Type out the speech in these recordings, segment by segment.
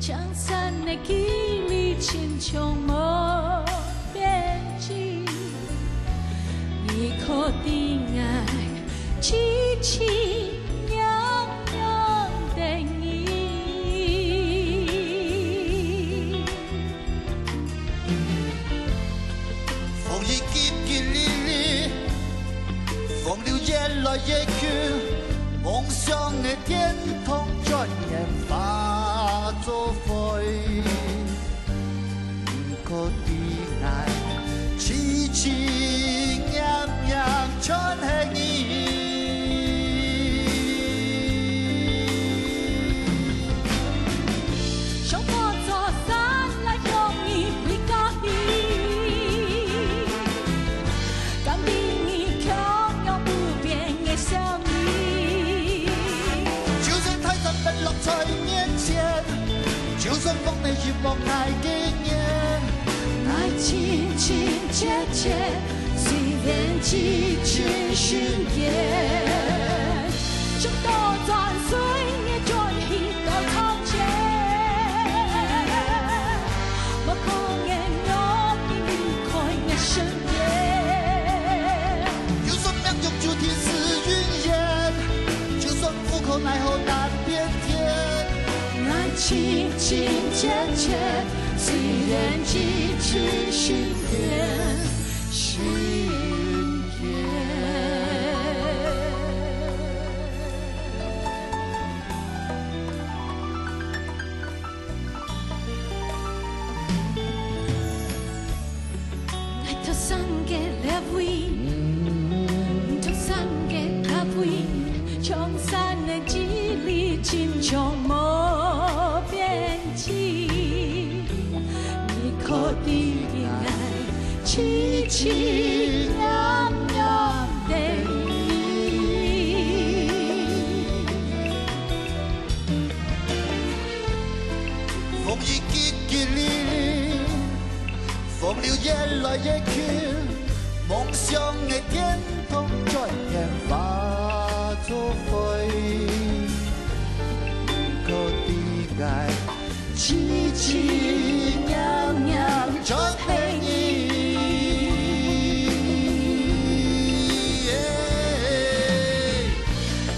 江山的记忆，亲像无边际，你可定爱痴痴娘娘的你。风雨急急哩哩，风流越来越远，梦想的天堂转眼化作灰。不可的爱，痴痴娘娘全是你。想化作山来向你回家去，甘比你强有不变的相依。就算泰山崩落在面前，就算风雷雨梦爱给你。爱情情切切，虽然咫尺誓言，想到转岁月转去到从前，不可能永远离开我身边。就算命中注定是云烟，就算苦口奈何难变天。爱情情切切，虽然咫尺誓言，誓言。爱托桑嘅来位，托桑嘅卡位，江山的记忆，亲像无边际。可的爱，痴痴娘娘的你。风雨急急哩哩，风流越来越远，梦想的天堂转眼化作灰。不可的爱，痴痴娘娘全是你。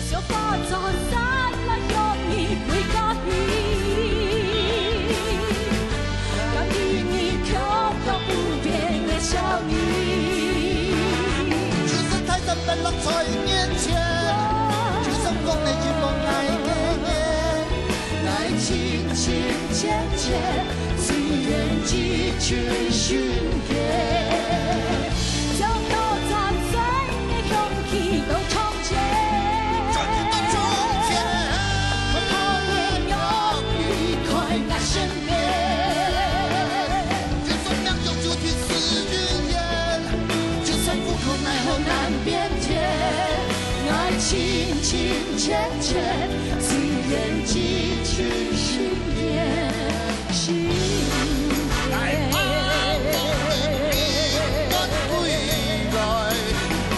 想化作山来向你回家去，甘比你飘飘不变的笑语。就算泰山崩落在面前，就算风雷雨梦爱给你。爱情情切切，虽然咫尺誓言，将到转岁月向去到从前，不可能永离开我身边。就算命中注定是云烟，就算苦口奈何难变天。爱情情切切，虽然咫尺誓言，誓言。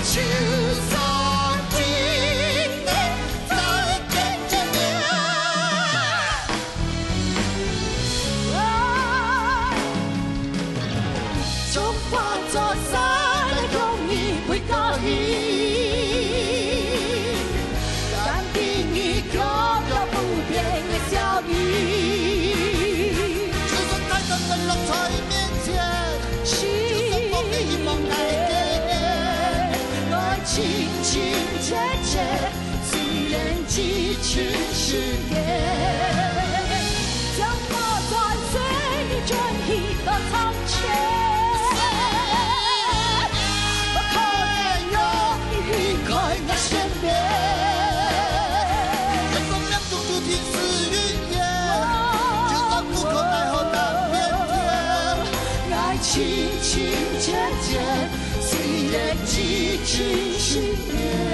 就算今年再见面，就化作山来向你回家去。就算泰山崩落在面前，就算风雷雨梦爱给你。爱情情切切，虽然咫尺誓言，将我转岁月转去到从前，不可能永远离开我身边。就算命中注定是云烟，就算苦口奈何难变天。爱情情切切，虽然咫尺誓言。